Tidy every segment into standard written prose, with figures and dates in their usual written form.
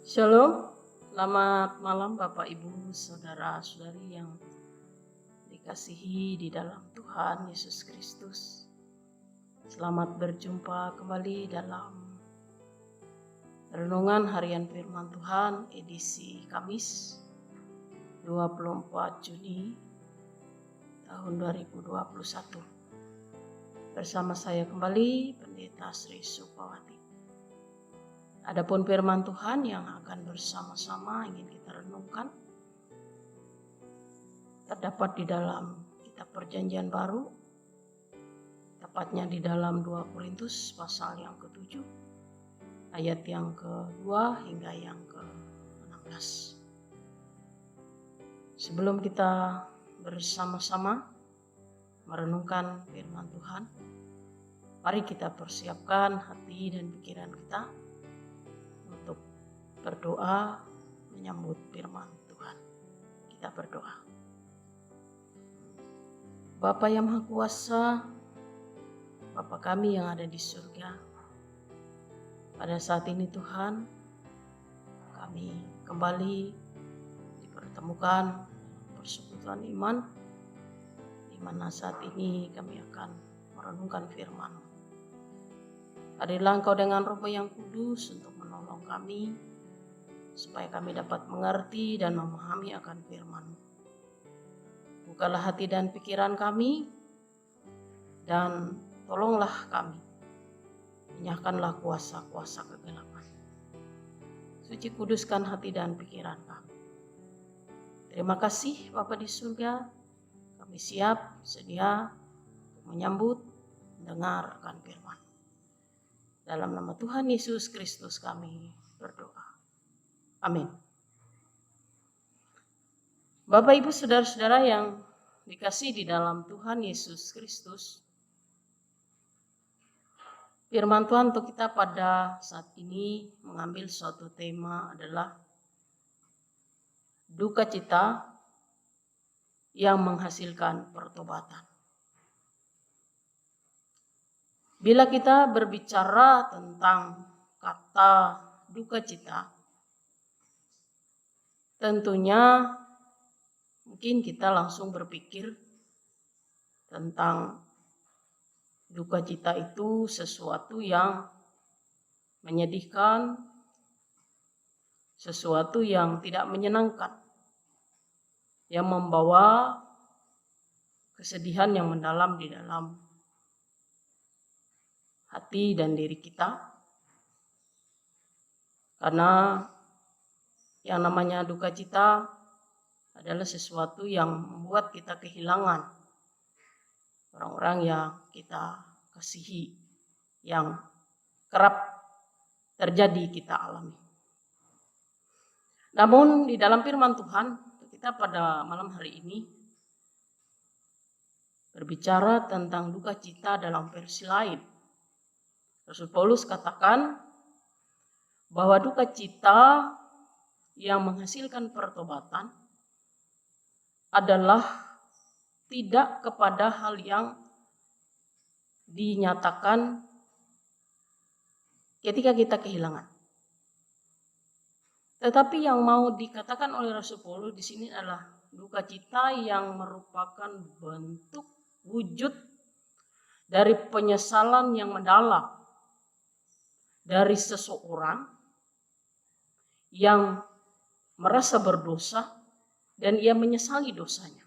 Shalom, selamat malam Bapak Ibu, Saudara-saudari yang dikasihi di dalam Tuhan Yesus Kristus. Selamat berjumpa kembali dalam Renungan Harian Firman Tuhan edisi Kamis 24 Juni tahun 2021. Bersama saya kembali Pendeta Sri Supawati. Adapun firman Tuhan yang akan bersama-sama ingin kita renungkan terdapat di dalam kitab Perjanjian Baru, tepatnya di dalam 2 Korintus pasal yang ke-7, ayat yang ke-2 hingga yang ke-16. Sebelum kita bersama-sama merenungkan firman Tuhan, mari kita persiapkan hati dan pikiran kita untuk berdoa menyambut firman Tuhan. Kita berdoa. Bapa yang Maha Kuasa, Bapa kami yang ada di surga, pada saat ini Tuhan, kami kembali dipertemukan persekutuan iman, di mana saat ini kami akan merenungkan firman-Mu. Hadirlah Engkau dengan Roh yang kudus untuk menolong kami, supaya kami dapat mengerti dan memahami akan firman-Mu. Bukalah hati dan pikiran kami, dan tolonglah kami. Enyahkanlah kuasa-kuasa kegelapan. Suci kuduskan hati dan pikiran kami. Terima kasih Bapa di surga, kami siap, sedia untuk menyambut, mendengarkan firman. Dalam nama Tuhan Yesus Kristus kami berdoa. Amin. Bapak Ibu Saudara-saudara yang dikasihi di dalam Tuhan Yesus Kristus, firman Tuhan untuk kita pada saat ini mengambil suatu tema adalah duka cita yang menghasilkan pertobatan. Bila kita berbicara tentang kata duka cita, tentunya mungkin kita langsung berpikir tentang duka cita itu sesuatu yang menyedihkan, sesuatu yang tidak menyenangkan, yang membawa kesedihan yang mendalam di dalam hati dan diri kita. Karena yang namanya duka cita adalah sesuatu yang membuat kita kehilangan orang-orang yang kita kasihi, yang kerap terjadi kita alami. Namun di dalam firman Tuhan, kita pada malam hari ini berbicara tentang duka cita dalam versi lain. Rasul Paulus katakan bahwa duka cita yang menghasilkan pertobatan adalah tidak kepada hal yang dinyatakan ketika kita kehilangan. Tetapi yang mau dikatakan oleh Rasul Paulus di sini adalah duka cita yang merupakan bentuk wujud dari penyesalan yang mendalam dari seseorang yang merasa berdosa dan ia menyesali dosanya.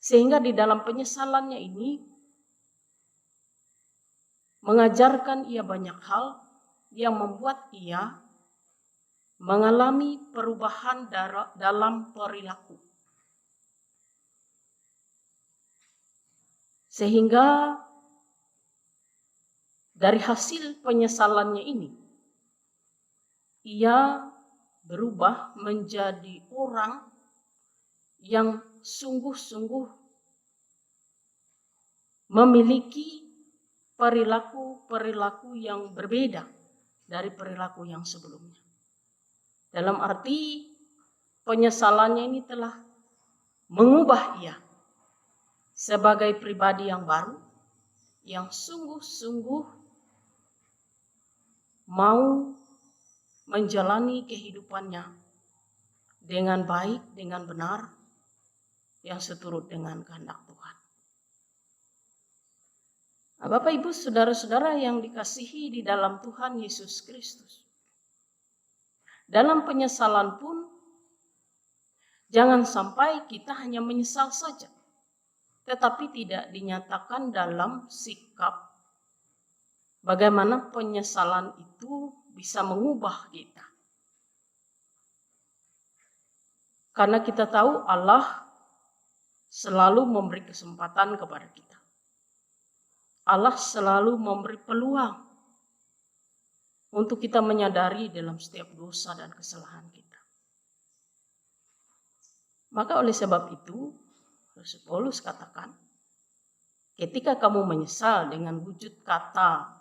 Sehingga di dalam penyesalannya ini mengajarkan ia banyak hal yang membuat ia mengalami perubahan dalam perilaku. Sehingga dari hasil penyesalannya ini, ia berubah menjadi orang yang sungguh-sungguh memiliki perilaku yang berbeda dari perilaku yang sebelumnya. Dalam arti penyesalannya ini telah mengubah ia sebagai pribadi yang baru, yang sungguh-sungguh mau menjalani kehidupannya dengan baik, dengan benar, yang seturut dengan kehendak Tuhan. Nah, Bapak Ibu saudara-saudara yang dikasihi di dalam Tuhan Yesus Kristus. Dalam penyesalan pun jangan sampai kita hanya menyesal saja, tetapi tidak dinyatakan dalam sikap bagaimana penyesalan itu bisa mengubah kita. Karena kita tahu Allah selalu memberi kesempatan kepada kita. Allah selalu memberi peluang untuk kita menyadari dalam setiap dosa dan kesalahan kita. Maka oleh sebab itu, Rasul Paulus katakan, ketika kamu menyesal dengan wujud kata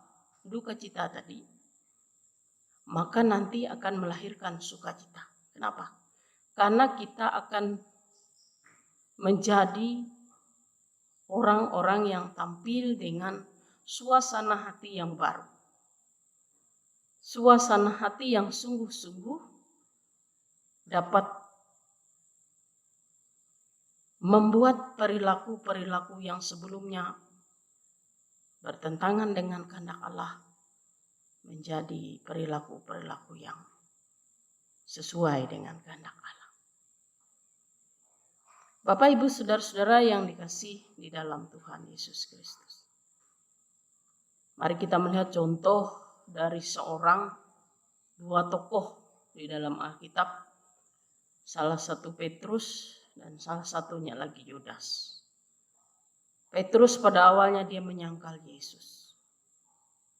duka cita tadi, maka nanti akan melahirkan sukacita. Kenapa? Karena kita akan menjadi orang-orang yang tampil dengan suasana hati yang baru. Suasana hati yang sungguh-sungguh dapat membuat perilaku-perilaku yang sebelumnya bertentangan dengan kehendak Allah menjadi perilaku-perilaku yang sesuai dengan kehendak Allah. Bapak, Ibu, saudara-saudara yang dikasih di dalam Tuhan Yesus Kristus. Mari kita melihat contoh dari dua tokoh di dalam Alkitab. Salah satu Petrus dan salah satunya lagi Yudas. Petrus pada awalnya dia menyangkal Yesus.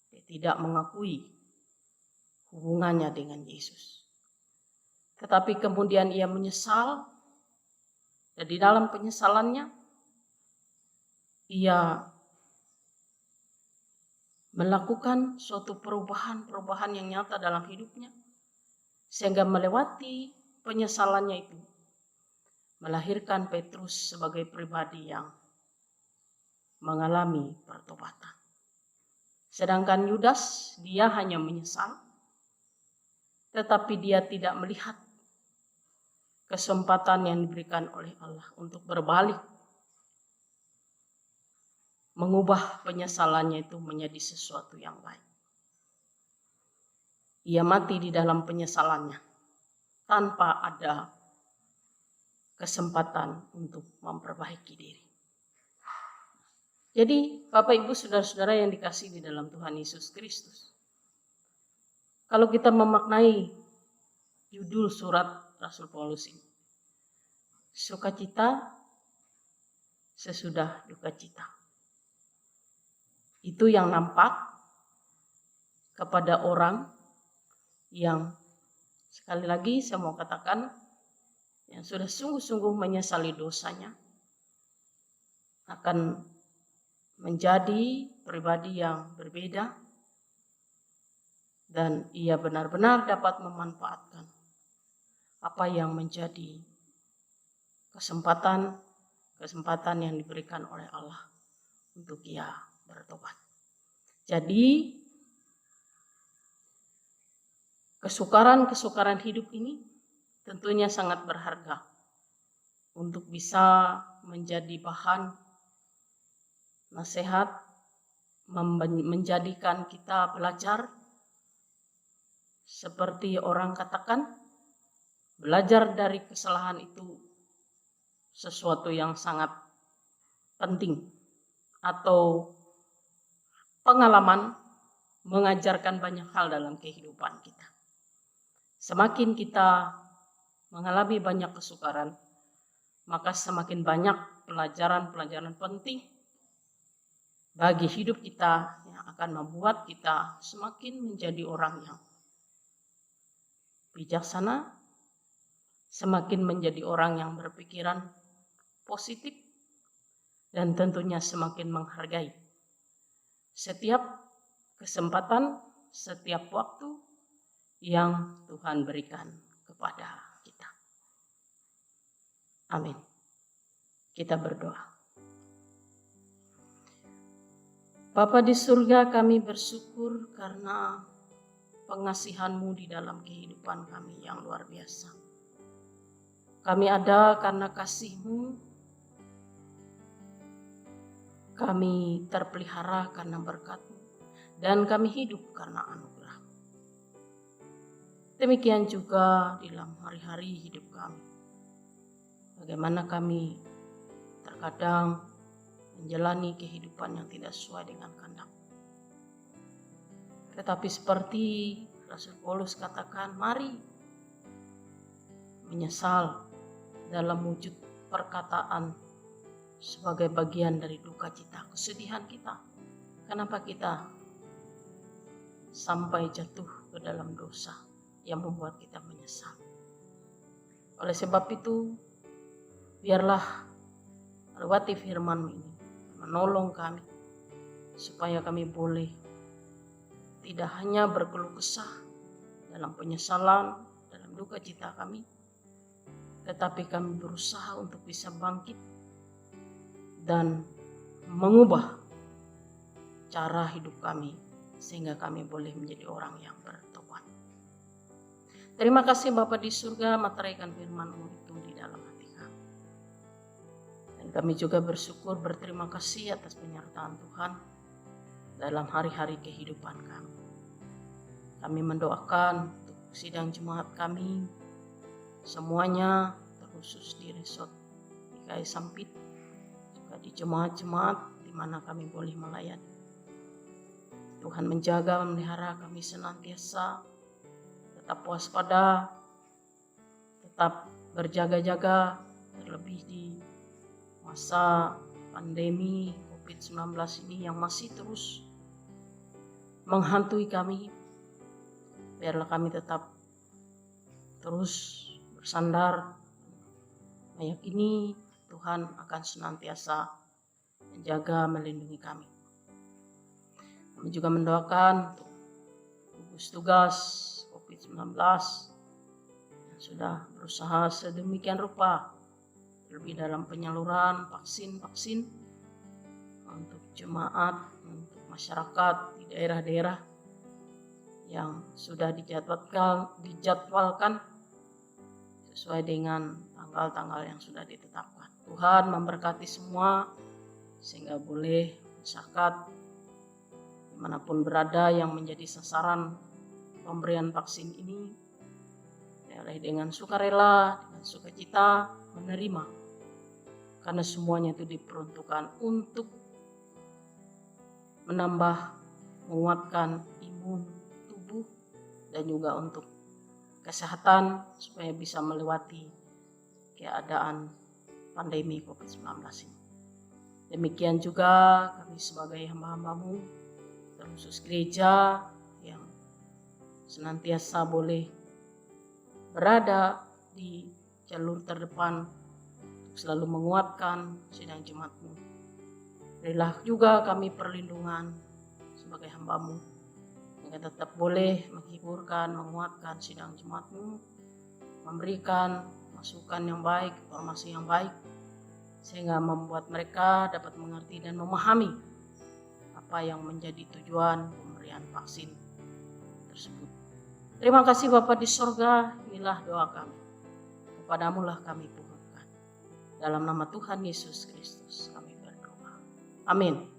Dia tidak mengakui hubungannya dengan Yesus. Tetapi kemudian ia menyesal. Dan di dalam penyesalannya, ia melakukan suatu perubahan yang nyata dalam hidupnya. Sehingga melewati penyesalannya itu, melahirkan Petrus sebagai pribadi yang mengalami pertobatan. Sedangkan Yudas, dia hanya menyesal, tetapi dia tidak melihat kesempatan yang diberikan oleh Allah untuk berbalik, mengubah penyesalannya itu menjadi sesuatu yang baik. Ia mati di dalam penyesalannya tanpa ada kesempatan untuk memperbaiki diri. Jadi Bapak Ibu saudara-saudara yang dikasihi di dalam Tuhan Yesus Kristus, kalau kita memaknai judul surat Rasul Paulus ini, sukacita sesudah duka cita. Itu yang nampak kepada orang yang, sekali lagi saya mau katakan, yang sudah sungguh-sungguh menyesali dosanya, akan menjadi pribadi yang berbeda, dan ia benar-benar dapat memanfaatkan apa yang menjadi kesempatan yang diberikan oleh Allah untuk ia bertobat. Jadi kesukaran hidup ini tentunya sangat berharga untuk bisa menjadi bahan nasihat, menjadikan kita belajar. Seperti orang katakan, belajar dari kesalahan itu sesuatu yang sangat penting, atau pengalaman mengajarkan banyak hal dalam kehidupan kita. Semakin kita mengalami banyak kesukaran, maka semakin banyak pelajaran-pelajaran penting bagi hidup kita yang akan membuat kita semakin menjadi orang yang bijaksana, semakin menjadi orang yang berpikiran positif, dan tentunya semakin menghargai setiap kesempatan, setiap waktu yang Tuhan berikan kepada kita. Amin. Kita berdoa. Bapa di surga, kami bersyukur karena pengasihan-Mu di dalam kehidupan kami yang luar biasa. Kami ada karena kasih-Mu, kami terpelihara karena berkat-Mu, dan kami hidup karena anugerah. Demikian juga dalam hari-hari hidup kami. Bagaimana kami terkadang menjalani kehidupan yang tidak sesuai dengan kehendak. Tetapi seperti Rasul Paulus katakan, mari menyesal dalam wujud perkataan sebagai bagian dari duka cita, kesedihan kita. Kenapa kita sampai jatuh ke dalam dosa yang membuat kita menyesal? Oleh sebab itu, biarlah lewati firman-Mu ini menolong kami supaya kami boleh tidak hanya berkeluh kesah dalam penyesalan, dalam duka cita kami, tetapi kami berusaha untuk bisa bangkit dan mengubah cara hidup kami sehingga kami boleh menjadi orang yang bertobat. Terima kasih Bapa di surga, materaikan firman-Mu itu di dalam hati kami. Dan kami juga bersyukur, berterima kasih atas penyertaan Tuhan dalam hari-hari kehidupan kami. Kami mendoakan untuk sidang jemaat kami semuanya, terkhusus di resort IKI Sampit, juga di jemaat-jemaat di mana kami boleh melayani. Tuhan menjaga, memelihara kami senantiasa tetap waspada, tetap berjaga-jaga, terlebih di masa pandemi COVID-19 ini yang masih terus menghantui kami. Biarlah kami tetap terus bersandar, meyakini Tuhan akan senantiasa menjaga, melindungi kami. Kami juga mendoakan untuk gugus tugas COVID-19 yang sudah berusaha sedemikian rupa, lebih dalam penyaluran vaksin-vaksin untuk jemaat, untuk masyarakat di daerah-daerah yang sudah dijadwalkan sesuai dengan tanggal-tanggal yang sudah ditetapkan. Tuhan memberkati semua sehingga boleh masyarakat dimanapun berada yang menjadi sasaran pemberian vaksin ini boleh dengan sukarela, dengan sukacita menerima, karena semuanya itu diperuntukkan untuk menambah, menguatkan imun tubuh dan juga untuk kesehatan supaya bisa melewati keadaan pandemi COVID-19 ini. Demikian juga kami sebagai hamba-hamba-Mu, terkhusus gereja yang senantiasa boleh berada di jalur terdepan untuk selalu menguatkan sidang jemaat-Mu. Berilah juga kami perlindungan sebagai hamba-Mu, agar tetap boleh menghiburkan, menguatkan sidang jemaat-Mu, memberikan masukan yang baik, informasi yang baik, sehingga membuat mereka dapat mengerti dan memahami apa yang menjadi tujuan pemberian vaksin tersebut. Terima kasih Bapa di sorga, inilah doa kami. Kepadamu lah kami pohonkan. Dalam nama Tuhan Yesus Kristus kami berdoa. Amin.